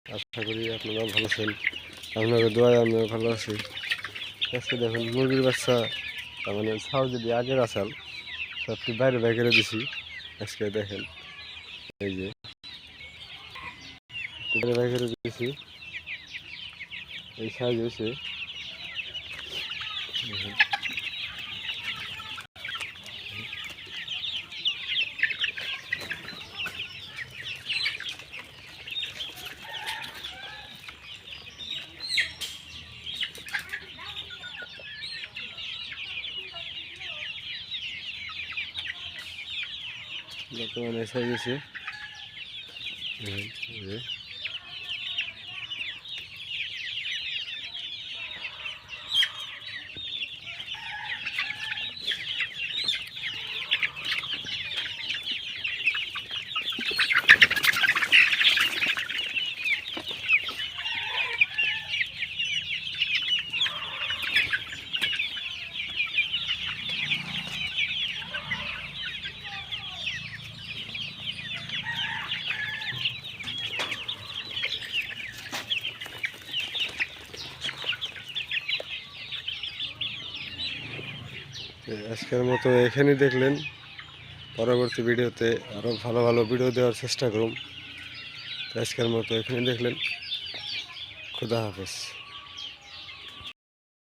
আশা করি আপনারা ভালো আছেন। আপনাদের দোয়ায় আমিও ভালো আছি। আজকে দেখুন মুরগির বাচ্চা, তার মানে ছাও যদি আগের আসাল সবটি বাইরে বাইরে দিছি। আজকে দেখেন এই যে বাইরে বাইরে দিয়েছি, এই সাইজ হয়েছে। বর্তমানে সাইজ হয়েছে। আজকের মতো এখানেই দেখলেন। পরবর্তী ভিডিওতে আরও ভালো ভালো ভিডিও দেওয়ার চেষ্টা করুন। আজকের মতো এখানে দেখলেন। খুদা হাফেজ।